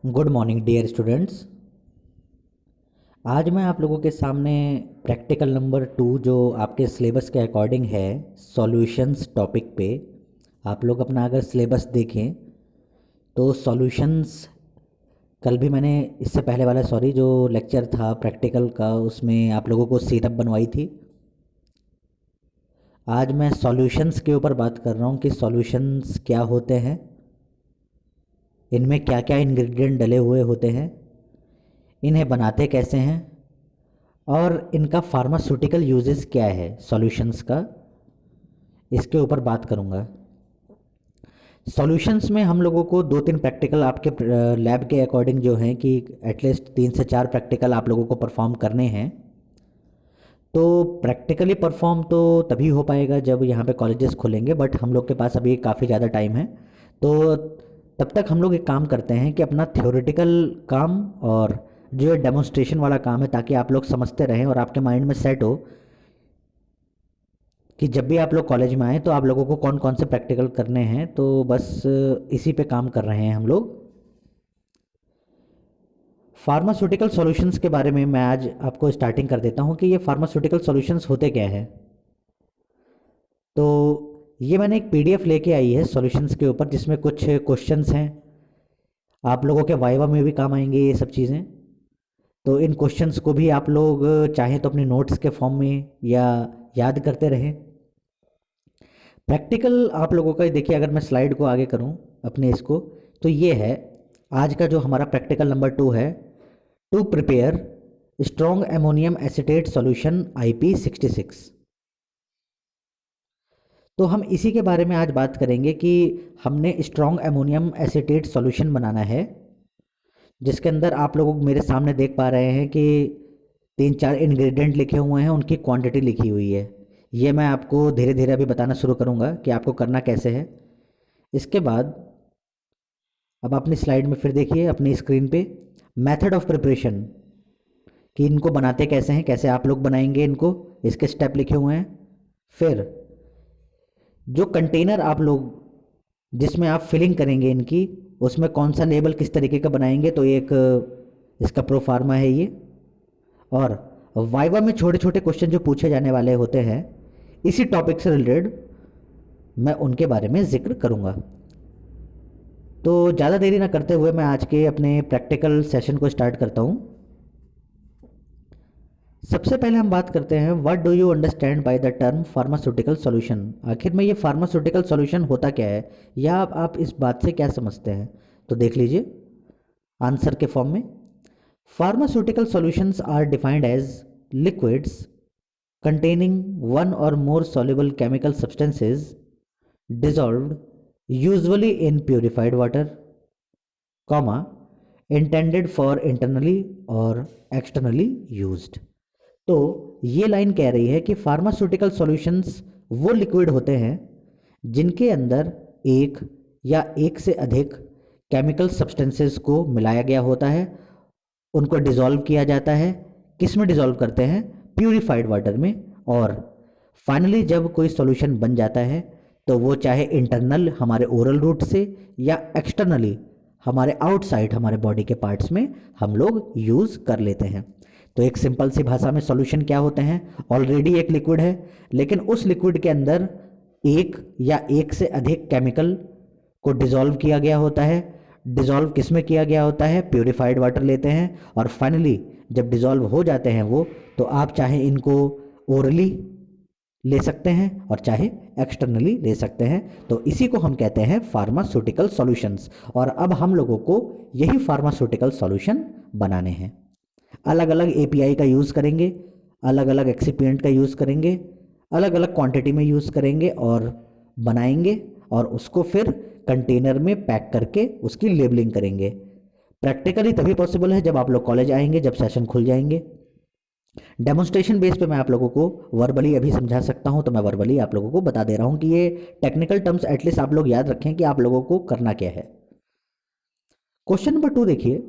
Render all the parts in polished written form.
Good morning dear students. आज मैं आप लोगों के सामने प्रैक्टिकल नंबर 2 जो आपके सिलेबस के अकॉर्डिंग है सॉल्यूशंस टॉपिक पे। आप लोग अपना अगर सिलेबस देखें तो सॉल्यूशंस कल भी मैंने इससे पहले वाला जो लेक्चर था प्रैक्टिकल का उसमें आप लोगों को सीटअप बनवाई थी। आज मैं सॉल्यूशंस के ऊपर बात कर रहा हूँ कि सॉल्यूशंस क्या होते हैं, इनमें क्या क्या इंग्रेडिएंट डले हुए होते हैं, इन्हें बनाते कैसे हैं और इनका फार्मास्यूटिकल यूजेस क्या है सॉल्यूशंस का, इसके ऊपर बात करूंगा। सॉल्यूशंस में हम लोगों को 2-3 प्रैक्टिकल आपके लैब के अकॉर्डिंग जो हैं कि एटलीस्ट 3 से 4 प्रैक्टिकल आप लोगों को परफॉर्म करने हैं। तो प्रैक्टिकली परफॉर्म तो तभी हो पाएगा जब यहाँ पे कॉलेजेस खुलेंगे, बट हम लोग के पास अभी काफ़ी ज़्यादा टाइम है। तो तब तक हम लोग एक काम करते हैं कि अपना थ्योरेटिकल काम और जो डेमोन्स्ट्रेशन वाला काम है, ताकि आप लोग समझते रहें और आपके माइंड में सेट हो कि जब भी आप लोग कॉलेज में आए तो आप लोगों को कौन कौन से प्रैक्टिकल करने हैं। तो बस इसी पे काम कर रहे हैं हम लोग। फार्मास्यूटिकल सॉल्यूशंस के बारे में मैं आज आपको स्टार्टिंग कर देता हूँ कि ये फार्मास्यूटिकल सॉल्यूशंस होते क्या हैं। तो ये मैंने एक पीडीएफ लेके आई है सॉल्यूशंस के ऊपर, जिसमें कुछ क्वेश्चंस हैं, आप लोगों के वाइवा में भी काम आएंगे ये सब चीज़ें। तो इन क्वेश्चंस को भी आप लोग चाहें तो अपने नोट्स के फॉर्म में या याद करते रहें। प्रैक्टिकल आप लोगों का देखिए, अगर मैं स्लाइड को आगे करूं अपने इसको, तो ये है आज का जो हमारा प्रैक्टिकल नंबर 2 है, to prepare strong ammonium acetate solution IP66। तो हम इसी के बारे में आज बात करेंगे कि हमने स्ट्रॉन्ग एमोनियम एसिटेट सॉल्यूशन बनाना है, जिसके अंदर आप लोग मेरे सामने देख पा रहे हैं कि 3-4 इंग्रेडिएंट लिखे हुए हैं, उनकी क्वांटिटी लिखी हुई है। ये मैं आपको धीरे धीरे अभी बताना शुरू करूँगा कि आपको करना कैसे है। इसके बाद अब अपनी स्लाइड में फिर देखिए अपनी स्क्रीन पे मेथड ऑफ प्रिपरेशन, कि इनको बनाते कैसे हैं, कैसे आप लोग बनाएंगे इनको, इसके स्टेप लिखे हुए हैं। फिर जो कंटेनर आप लोग जिसमें आप फिलिंग करेंगे इनकी, उसमें कौन सा लेबल किस तरीके का बनाएंगे, तो एक इसका प्रोफार्मा है ये। और वाइवा में छोटे छोटे क्वेश्चन जो पूछे जाने वाले होते हैं इसी टॉपिक से रिलेटेड, मैं उनके बारे में जिक्र करूंगा। तो ज़्यादा देरी ना करते हुए मैं आज के अपने प्रैक्टिकल सेशन को स्टार्ट करता हूँ। सबसे पहले हम बात करते हैं what do you understand by the term pharmaceutical solution. आखिर में ये फार्मास्यूटिकल सॉल्यूशन होता क्या है, या आप इस बात से क्या समझते हैं, तो देख लीजिए आंसर के फॉर्म में। Pharmaceutical solutions are defined as liquids containing one or more soluble chemical substances dissolved usually in purified water, comma intended for internally or externally used। तो ये लाइन कह रही है कि फार्मास्यूटिकल सॉल्यूशंस वो लिक्विड होते हैं जिनके अंदर एक या एक से अधिक केमिकल सब्सटेंसेस को मिलाया गया होता है, उनको डिसॉल्व किया जाता है। किस में डिसॉल्व करते हैं? प्यूरिफाइड वाटर में। और फाइनली जब कोई सॉल्यूशन बन जाता है तो वो चाहे इंटरनल हमारे ओरल रूट से या एक्सटर्नली हमारे आउटसाइड हमारे बॉडी के पार्ट्स में हम लोग यूज़ कर लेते हैं। तो एक सिंपल सी भाषा में सॉल्यूशन क्या होते हैं? ऑलरेडी एक लिक्विड है, लेकिन उस लिक्विड के अंदर एक या एक से अधिक केमिकल को डिसॉल्व किया गया होता है। डिसॉल्व किस में किया गया होता है? प्यूरिफाइड वाटर लेते हैं, और फाइनली जब डिसॉल्व हो जाते हैं वो, तो आप चाहे इनको ओरली ले सकते हैं और चाहे एक्सटर्नली ले सकते हैं। तो इसी को हम कहते हैं फार्मास्यूटिकल सॉल्यूशंस। और अब हम लोगों को यही फार्मास्यूटिकल सॉल्यूशन बनाने हैं। अलग अलग एपीआई का यूज़ करेंगे, अलग अलग एक्सिपिएंट का यूज़ करेंगे, अलग अलग क्वांटिटी में यूज़ करेंगे और बनाएंगे, और उसको फिर कंटेनर में पैक करके उसकी लेबलिंग करेंगे। प्रैक्टिकली तभी पॉसिबल है जब आप लोग कॉलेज आएंगे, जब सेशन खुल जाएंगे। डेमोन्स्ट्रेशन बेस पे मैं आप लोगों को वर्बली अभी समझा सकता हूं, तो मैं वर्बली आप लोगों को बता दे रहा हूं कि ये टेक्निकल टर्म्स एटलीस्ट आप लोग याद रखें कि आप लोगों को करना क्या है। क्वेश्चन नंबर 2 देखिए,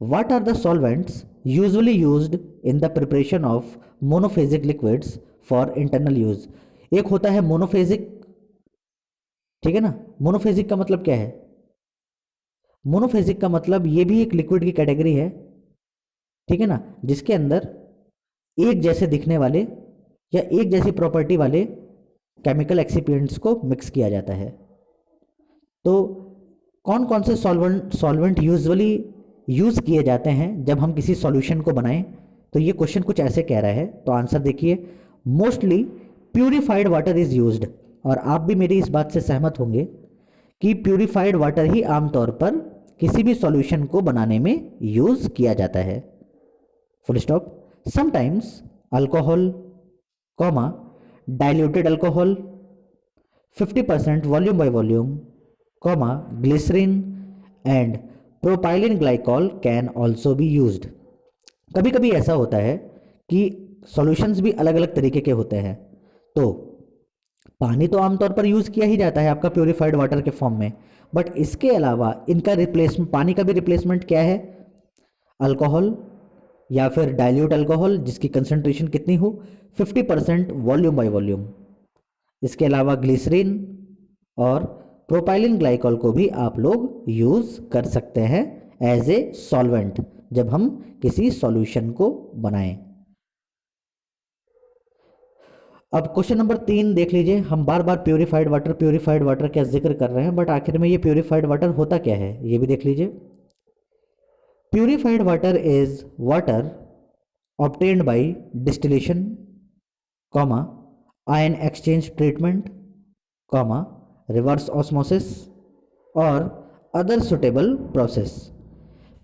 what are the solvents usually used in the preparation of monophasic liquids for internal use. एक होता है मोनोफेजिक, ठीक है ना। मोनोफेजिक का मतलब क्या है? मोनोफेजिक का मतलब ये भी एक लिक्विड की कैटेगरी है, ठीक है ना, जिसके अंदर एक जैसे दिखने वाले या एक जैसी प्रॉपर्टी वाले केमिकल एक्सिपिएंट्स को मिक्स किया जाता है। तो कौन कौन से सॉल्वेंट यूजुअली यूज़ किए जाते हैं जब हम किसी सॉल्यूशन को बनाएं? तो ये क्वेश्चन कुछ ऐसे कह रहा है, तो आंसर देखिए, mostly purified water is used. और आप भी मेरी इस बात से सहमत होंगे कि प्यूरिफाइड वाटर ही आमतौर पर किसी भी सॉल्यूशन को बनाने में यूज़ किया जाता है। Full stop. Sometimes alcohol, comma, diluted alcohol 50% volume by volume, comma, glycerine and propylene glycol can also be used. कभी कभी ऐसा होता है कि सॉल्यूशंस भी अलग अलग तरीके के होते हैं। तो पानी तो आमतौर पर यूज़ किया ही जाता है आपका प्योरीफाइड वाटर के फॉर्म में, बट इसके अलावा इनका रिप्लेसमेंट, पानी का भी रिप्लेसमेंट क्या है? अल्कोहल या फिर डाइल्यूट अल्कोहल जिसकी कंसंट्रेशन कितनी हो? 50% वॉल्यूम बाय वॉल्यूम। इसके अलावा ग्लिसरीन और प्रोपाइलिन ग्लाइकॉल को भी आप लोग यूज़ कर सकते हैं एज ए सॉल्वेंट जब हम किसी सॉल्यूशन को बनाएं। अब क्वेश्चन नंबर 3 देख लीजिए। हम बार बार प्योरीफाइड वाटर का जिक्र कर रहे हैं, बट आखिर में ये प्योरीफाइड वाटर होता क्या है ये भी देख लीजिए। Purified water is water obtained by distillation, comma, ion exchange treatment, comma, reverse osmosis और other suitable process.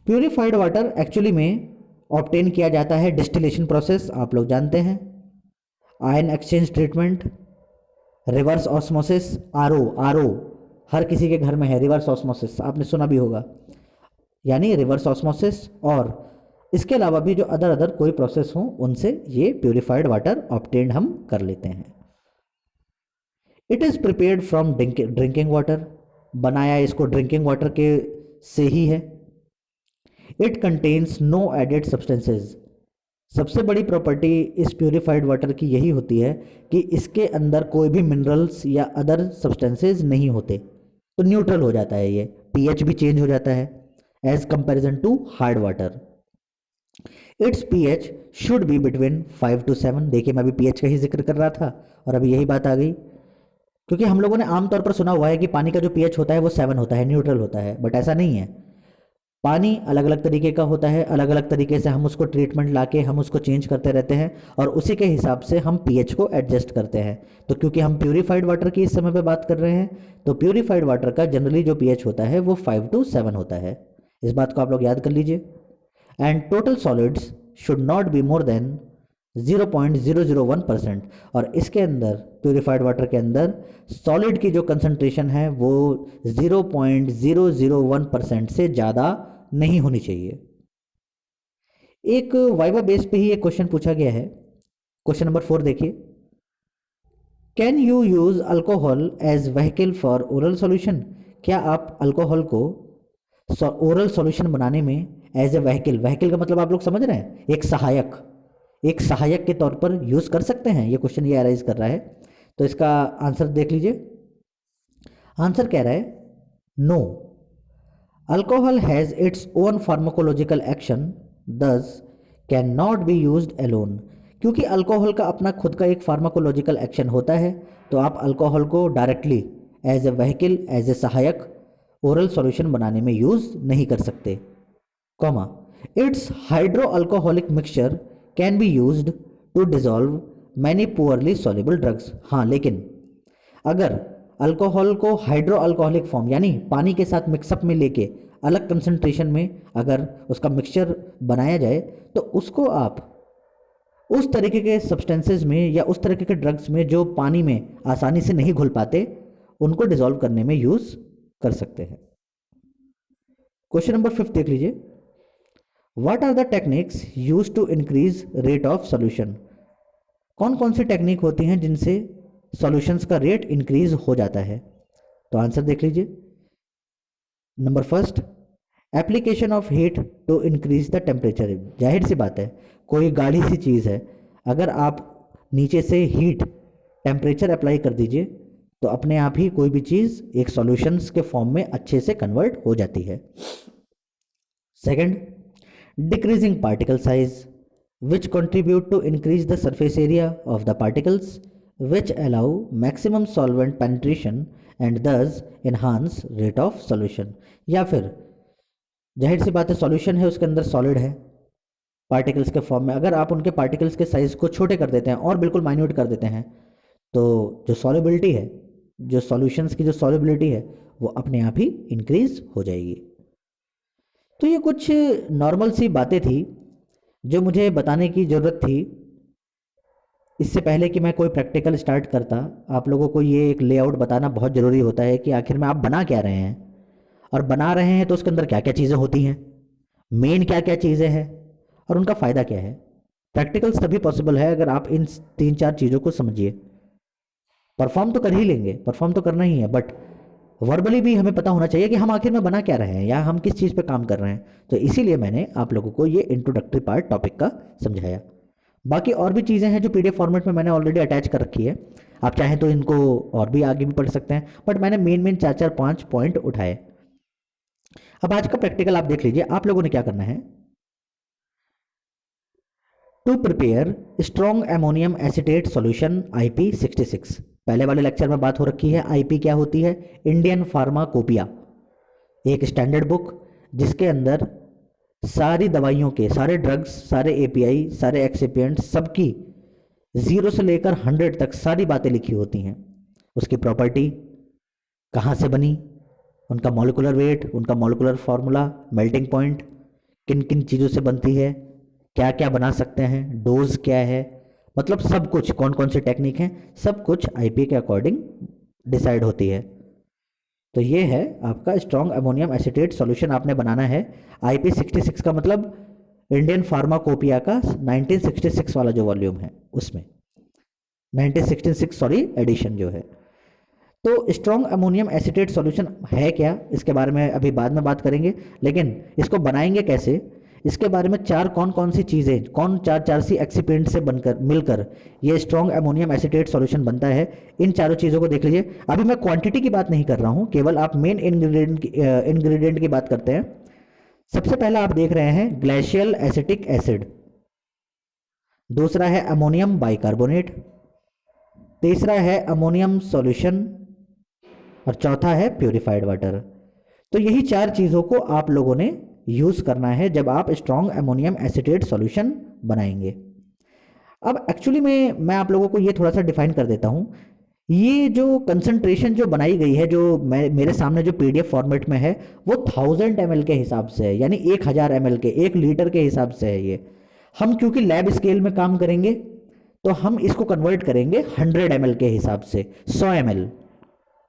Purified water actually में ऑब्टेन किया जाता है डिस्टिलेशन प्रोसेस, आप लोग जानते हैं, ion exchange treatment, reverse osmosis, RO हर किसी के घर में है, रिवर्स ऑस्मोसिस आपने सुना भी होगा, यानी रिवर्स ऑस्मोसिस, और इसके अलावा भी जो अदर कोई प्रोसेस हो उनसे ये प्यूरिफाइड वाटर ऑब्टेन्ड हम कर लेते हैं। It is prepared from drinking water, बनाया इसको ड्रिंकिंग वाटर के से ही है। It contains no added substances. सबसे बड़ी प्रॉपर्टी इस प्यूरिफाइड वाटर की यही होती है कि इसके अंदर कोई भी मिनरल्स या अदर सब्सटेंसेज नहीं होते, तो न्यूट्रल हो जाता है, ये पीएच भी चेंज हो जाता है as comparison to hard water. Its pH should be between 5 to 7। देखिए मैं अभी पीएच का ही जिक्र कर रहा था और अभी यही बात आ गई, क्योंकि हम लोगों ने आमतौर पर सुना हुआ है कि पानी का जो पीएच होता है वो 7 होता है, न्यूट्रल होता है, बट ऐसा नहीं है। पानी अलग अलग तरीके का होता है, अलग अलग तरीके से हम उसको ट्रीटमेंट लाके हम उसको चेंज करते रहते हैं और उसी के हिसाब से हम पीएच को एडजस्ट करते हैं। तो क्योंकि हम प्यूरिफाइड वाटर की इस समय पे बात कर रहे हैं, तो प्यूरिफाइड वाटर का जनरली जो पीएच होता है वो 5 to 7 होता है। इस बात को आप लोग याद कर लीजिए। And total solids should not be more than 0.001%। और इसके अंदर प्यूरिफाइड वाटर के अंदर सॉलिड की जो कंसंट्रेशन है वो 0.001% से ज़्यादा नहीं होनी चाहिए। एक वाइवा बेस पे ही एक क्वेश्चन पूछा गया है। क्वेश्चन नंबर 4 देखिए। Can you use alcohol as vehicle for oral solution? क्या आप अल्कोहल को ओरल सॉल्यूशन बनाने में एज ए व्हीकल का मतलब आप लोग समझ रहे हैं, एक सहायक के तौर पर यूज कर सकते हैं? ये क्वेश्चन ये अराइज कर रहा है, तो इसका आंसर देख लीजिए। आंसर कह रहा है no, alcohol has its own pharmacological action, thus can not be used alone. क्योंकि अल्कोहल का अपना खुद का एक फार्माकोलॉजिकल एक्शन होता है, तो आप अल्कोहल को directly as a vehicle, as a सहायक ओरल सॉल्यूशन बनाने में यूज नहीं कर सकते। Comma, its hydro alcoholic mixture can be used to dissolve many poorly soluble drugs. हाँ, लेकिन अगर अल्कोहल को हाइड्रो अल्कोहलिक फॉर्म यानी पानी के साथ मिक्सअप में लेके अलग कंसंट्रेशन में अगर उसका मिक्सचर बनाया जाए, तो उसको आप उस तरीके के सब्सटेंसेज में या उस तरीके के ड्रग्स में जो पानी में आसानी से नहीं घुल पाते, उनको डिजॉल्व करने में यूज कर सकते हैं। क्वेश्चन नंबर 5 देख लीजिए। What are the techniques use to increase rate of solution? कौन कौन सी टेक्निक होती हैं जिनसे सॉल्यूशंस का रेट इंक्रीज हो जाता है? तो आंसर देख लीजिए। Number 1, application of heat to increase the temperature. जाहिर सी बात है, कोई गाढ़ी सी चीज़ है, अगर आप नीचे से हीट टेम्परेचर अप्लाई कर दीजिए तो अपने आप ही कोई भी चीज़ एक सॉल्यूशंस के फॉर्म में अच्छे से कन्वर्ट हो जाती है। Second, decreasing particle size which contribute to increase the surface area of the particles which allow maximum solvent penetration and thus enhance rate of solution। या फिर जाहिर सी बात है, सॉल्यूशन है उसके अंदर सॉलिड है पार्टिकल्स के फॉर्म में, अगर आप उनके पार्टिकल्स के साइज को छोटे कर देते हैं और बिल्कुल माइन्यूट कर देते हैं तो जो सॉलिबिलिटी है, जो सॉल्यूशंस की जो सॉलिबिलिटी है वो अपने आप ही इंक्रीज हो जाएगी। तो ये कुछ नॉर्मल सी बातें थी जो मुझे बताने की ज़रूरत थी। इससे पहले कि मैं कोई प्रैक्टिकल स्टार्ट करता, आप लोगों को ये एक लेआउट बताना बहुत ज़रूरी होता है कि आखिर में आप बना क्या रहे हैं, और बना रहे हैं तो उसके अंदर क्या क्या चीज़ें होती हैं, मेन क्या क्या चीज़ें हैं और उनका फ़ायदा क्या है। प्रैक्टिकल्स तभी पॉसिबल है अगर आप इन 3-4 चीज़ों को समझिए। परफॉर्म तो कर ही लेंगे, परफॉर्म तो करना ही है, बट वर्बली भी हमें पता होना चाहिए कि हम आखिर में बना क्या रहे हैं या हम किस चीज़ पे काम कर रहे हैं। तो इसीलिए मैंने आप लोगों को ये इंट्रोडक्टरी पार्ट टॉपिक का समझाया। बाकी और भी चीज़ें हैं जो पीडीएफ फॉर्मेट में मैंने ऑलरेडी अटैच कर रखी है, आप चाहें तो इनको और भी आगे भी पढ़ सकते हैं, बट मैंने मेन 4-5 पॉइंट उठाए। अब आज का प्रैक्टिकल आप देख लीजिए। आप लोगों ने क्या करना है, to prepare strong ammonium acetate solution IP66। पहले वाले लेक्चर में बात हो रखी है आईपी क्या होती है, इंडियन फार्माकोपिया, एक स्टैंडर्ड बुक जिसके अंदर सारी दवाइयों के सारे ड्रग्स, सारे एपीआई, सारे एक्सिपिएंट्स, सबकी 0 से लेकर 100 तक सारी बातें लिखी होती हैं। उसकी प्रॉपर्टी, कहाँ से बनी, उनका मॉलिक्यूलर वेट, उनका मॉलिक्यूलर फार्मूला, मेल्टिंग पॉइंट, किन किन चीज़ों से बनती है, क्या क्या बना सकते हैं, डोज क्या है, मतलब सब कुछ, कौन कौन सी टेक्निक है, सब कुछ आईपी के अकॉर्डिंग डिसाइड होती है। तो ये है आपका स्ट्रॉन्ग अमोनियम एसिटेट सॉल्यूशन आपने बनाना है। IP66 का मतलब इंडियन फार्माकोपिया का 1966 वाला जो वॉल्यूम है उसमें 1966 सॉरी एडिशन जो है। तो स्ट्रॉन्ग अमोनियम एसिटेट सॉल्यूशन है क्या, इसके बारे में अभी बाद में बात करेंगे, लेकिन इसको बनाएंगे कैसे, इसके बारे में कौन कौन सी चीज़ें, चार सी एक्सिपेंट से बनकर मिलकर ये स्ट्रॉन्ग अमोनियम एसिटेट सॉल्यूशन बनता है, इन चारों चीज़ों को देख लीजिए। अभी मैं क्वांटिटी की बात नहीं कर रहा हूँ, केवल आप मेन इंग्रेडिएंट की बात करते हैं। सबसे पहला आप देख रहे हैं ग्लेशियल एसिटिक एसिड, दूसरा है अमोनियम बाइकार्बोनेट, तीसरा है अमोनियम सॉल्यूशन और चौथा है प्यूरिफाइड वाटर। तो यही 4 चीज़ों को आप लोगों ने यूज़ करना है जब आप स्ट्रॉन्ग अमोनियम एसिटेट सॉल्यूशन बनाएंगे। अब एक्चुअली में मैं आप लोगों को ये थोड़ा सा डिफाइन कर देता हूँ। ये जो कंसंट्रेशन जो बनाई गई है, जो मेरे सामने जो पीडीएफ फॉर्मेट में है, वो 1000 ml के हिसाब से है, यानी 1000 ml के 1 लीटर के हिसाब से है ये। हम क्योंकि लैब स्केल में काम करेंगे तो हम इसको कन्वर्ट करेंगे 100 ml के हिसाब से, 100 ml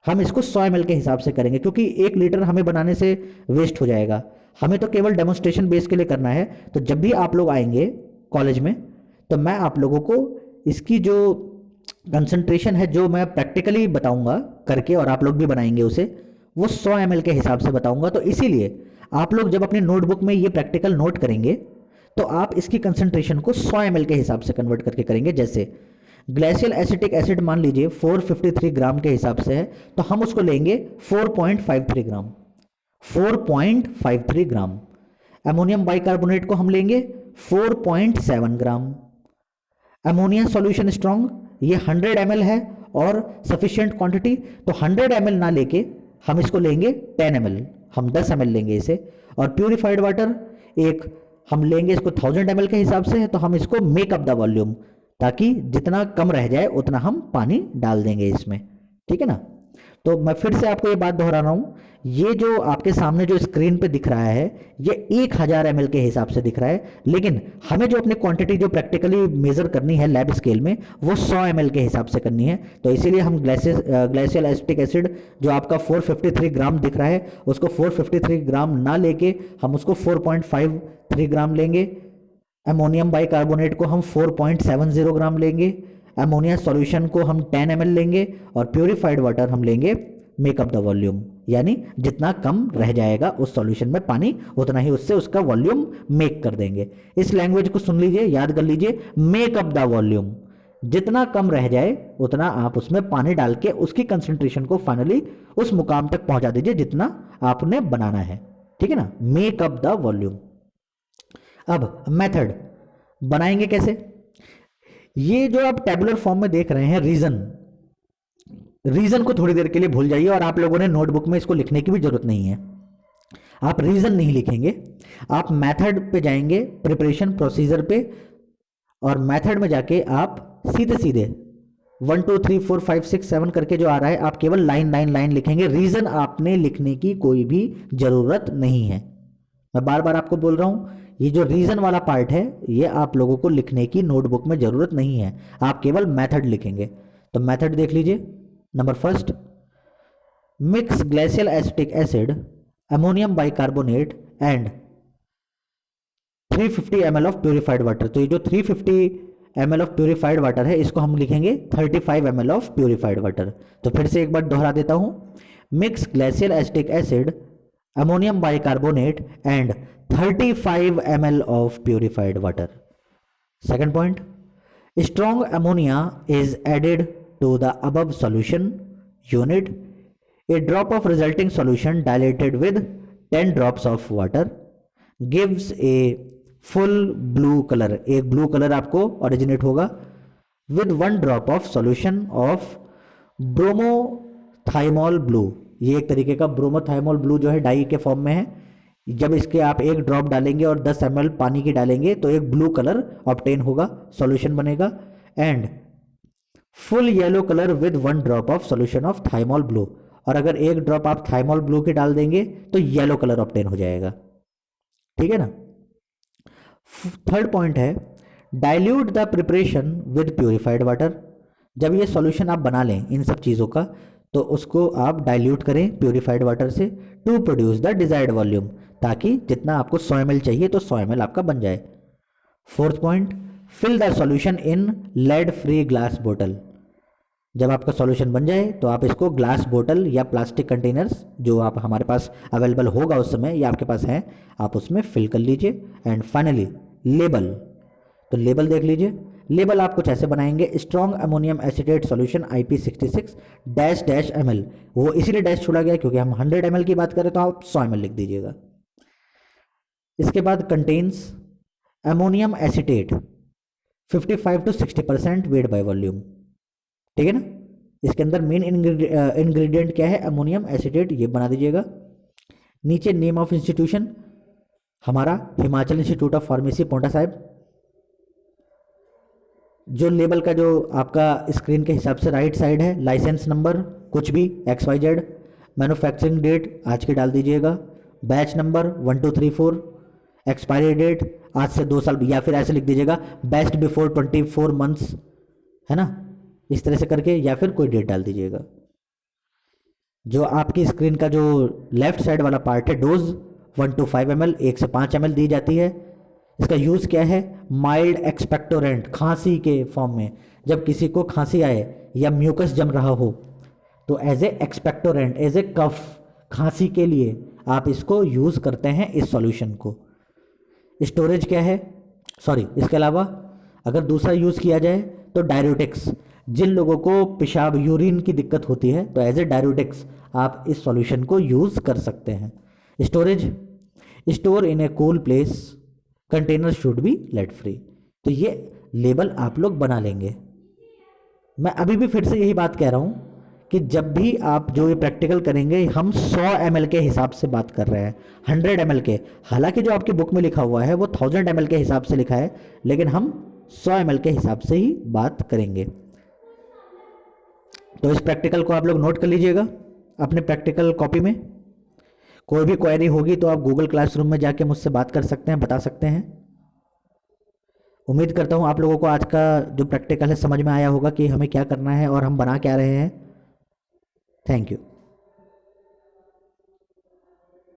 हम इसको 100 ml के हिसाब से करेंगे, क्योंकि 1 लीटर हमें बनाने से वेस्ट हो जाएगा। हमें तो केवल डेमोन्स्ट्रेशन बेस के लिए करना है। तो जब भी आप लोग आएंगे कॉलेज में तो मैं आप लोगों को इसकी जो कंसंट्रेशन है, जो मैं प्रैक्टिकली बताऊंगा करके और आप लोग भी बनाएंगे उसे, वो 100 ml के हिसाब से बताऊंगा। तो इसीलिए आप लोग जब अपनी नोटबुक में ये प्रैक्टिकल नोट करेंगे तो आप इसकी कंसंट्रेशन को 100 ml के हिसाब से कन्वर्ट करके करेंगे। जैसे ग्लेशियल एसिटिक एसिड मान लीजिए 453 ग्राम के हिसाब से है, तो हम उसको लेंगे 4.53 ग्राम, 4.53 ग्राम। अमोनियम बाइकार्बोनेट को हम लेंगे 4.7 ग्राम। अमोनिया सॉल्यूशन स्ट्रॉन्ग ये 100 ml है और सफिशिएंट क्वांटिटी, तो 100 ml ना लेके हम इसको लेंगे 10 ml, हम 10 ml लेंगे इसे। और प्यूरिफाइड वाटर एक हम लेंगे इसको 1000 ml के हिसाब से है, तो हम इसको मेक अप द वॉल्यूम, ताकि जितना कम रह जाए उतना हम पानी डाल देंगे इसमें, ठीक है ना। तो मैं फिर से आपको ये बात दोहरा रहा हूँ, ये जो आपके सामने जो स्क्रीन पे दिख रहा है ये 1000 ml के हिसाब से दिख रहा है, लेकिन हमें जो अपनी क्वांटिटी जो प्रैक्टिकली मेजर करनी है लैब स्केल में वो 100 ml के हिसाब से करनी है। तो इसीलिए हम ग्लेशियल एसिटिक एसिड जो आपका 453 ग्राम दिख रहा है उसको 453 ग्राम ना लेके हम उसको 4.53 ग्राम लेंगे। अमोनियम बाइकार्बोनेट को हम 4.70 ग्राम लेंगे। अमोनिया सॉल्यूशन को हम 10 ml लेंगे और प्यूरिफाइड वाटर हम लेंगे मेकअप द वॉल्यूम, यानी जितना कम रह जाएगा उस सॉल्यूशन में पानी उतना ही उससे उसका वॉल्यूम मेक कर देंगे। इस लैंग्वेज को सुन लीजिए, याद कर लीजिए, मेकअप द वॉल्यूम, जितना कम रह जाए उतना आप उसमें पानी डाल के उसकी कंसंट्रेशन को फाइनली उस मुकाम तक पहुंचा दीजिए जितना आपने बनाना है। ठीक है ना, मेक अप द वॉल्यूम। अब मेथड बनाएंगे कैसे? ये जो आप टेबुलर फॉर्म में देख रहे हैं रीजन को थोड़ी देर के लिए भूल जाइए और आप लोगों ने नोटबुक में इसको लिखने की भी जरूरत नहीं है। आप रीजन नहीं लिखेंगे, आप मेथड पे जाएंगे, प्रिपरेशन प्रोसीजर पे, और मेथड में जाके आप सीधे सीधे 1 2 3 4 5 6 7 करके जो आ रहा है आप केवल लाइन लिखेंगे। रीजन आपने लिखने की कोई भी जरूरत नहीं है। मैं बार बार आपको बोल रहा हूं, ये जो रीजन वाला पार्ट है ये आप लोगों को लिखने की नोटबुक में जरूरत नहीं है, आप केवल मेथड लिखेंगे। तो मेथड देख लीजिए। Number first, mix glacial acetic acid, ammonium bicarbonate and 350 ml of purified water. तो ये जो 350 ml ऑफ प्यूरिफाइड वाटर है इसको हम लिखेंगे 35 ml ऑफ प्यूरिफाइड वाटर। तो फिर से एक बार दोहरा देता हूं, mix glacial acetic acid, ammonium bicarbonate and 35 ml of purified water. Second point, strong ammonia is added to the above solution unit. A drop of resulting solution diluted with 10 drops of water gives a full blue color. एक blue color आपको originate होगा with 1 drop of solution of bromothymol blue. ये एक तरीके का bromothymol blue जो है die के फॉर्म में है। जब इसके आप एक ड्रॉप डालेंगे और 10 ml पानी की डालेंगे तो एक ब्लू कलर ऑब्टेन होगा, सॉल्यूशन बनेगा। And full yellow colour with 1 drop of solution of thymol blue, और अगर एक ड्रॉप आप थाइमोल ब्लू की डाल देंगे तो येलो कलर ऑब्टेन हो जाएगा। ठीक है ना। थर्ड पॉइंट है, dilute the preparation with purified water. जब ये सॉल्यूशन आप बना लें इन सब चीज़ों का तो उसको आप डाइल्यूट करें प्यूरिफाइड वाटर से to produce the desired volume, ताकि जितना आपको 100 ml चाहिए तो 100 ml आपका बन जाए। Fourth point, fill the solution in lead free glass बोतल। जब आपका सॉल्यूशन बन जाए तो आप इसको ग्लास बोतल या प्लास्टिक कंटेनर्स जो आप हमारे पास अवेलेबल होगा उस समय या आपके पास है, आप उसमें फिल कर लीजिए। And finally label. तो लेबल देख लीजिए। लेबल आप कुछ ऐसे बनाएंगे, strong ammonium acetate solution IP66 dash ml। वो इसीलिए डैश छोड़ा गया क्योंकि हम 100 ml की बात करें तो आप 100 ml लिख दीजिएगा। इसके बाद contains ammonium acetate 55 to 60% weight by volume. ठीक है ना। इसके अंदर मेन इंग्रेडिएंट क्या है, अमोनियम एसिटेट, ये बना दीजिएगा। नीचे नेम ऑफ इंस्टीट्यूशन हमारा Himachal institute of pharmacy Paonta Sahib. जो लेबल का जो आपका स्क्रीन के हिसाब से राइट साइड है, लाइसेंस नंबर कुछ भी XYZ, मैन्युफैक्चरिंग डेट आज की डाल दीजिएगा, बैच नंबर 1 2 3 4, एक्सपायरी डेट आज से 2 साल, या फिर ऐसे लिख दीजिएगा बेस्ट बिफोर 24 मंथ्स, है ना, इस तरह से करके, या फिर कोई डेट डाल दीजिएगा। जो आपकी स्क्रीन का जो लेफ्ट साइड वाला पार्ट है, डोज 1 to 5 ml 1 से 5 ml दी जाती है। इसका यूज़ क्या है, माइल्ड एक्सपेक्टोरेंट, खांसी के फॉर्म में। जब किसी को खांसी आए या म्यूकस जम रहा हो तो as a expectorant, as a cough, खांसी के लिए आप इसको यूज़ करते हैं इस सॉल्यूशन को। स्टोरेज क्या है, सॉरी, इसके अलावा अगर दूसरा यूज़ किया जाए तो डायरेटिक्स, जिन लोगों को पेशाब यूरिन की दिक्कत होती है तो एज ए डायरेटिक्स आप इस सॉल्यूशन को यूज़ कर सकते हैं। Storage, store in a cool place, container should be lead free. तो ये लेबल आप लोग बना लेंगे। मैं अभी भी फिर से यही बात कह रहा हूँ कि जब भी आप जो ये प्रैक्टिकल करेंगे, हम 100 ml के हिसाब से बात कर रहे हैं, 100 ml के। हालांकि जो आपकी बुक में लिखा हुआ है वो 1000 ml के हिसाब से लिखा है, लेकिन हम 100 ml के हिसाब से ही बात करेंगे। तो इस प्रैक्टिकल को आप लोग नोट कर लीजिएगा अपने प्रैक्टिकल कॉपी में। कोई भी क्वेरी होगी तो आप गूगल क्लासरूम में जाके मुझसे बात कर सकते हैं, बता सकते हैं। उम्मीद करता हूँ आप लोगों को आज का जो प्रैक्टिकल है समझ में आया होगा कि हमें क्या करना है और हम बना क्या रहे हैं। Thank you.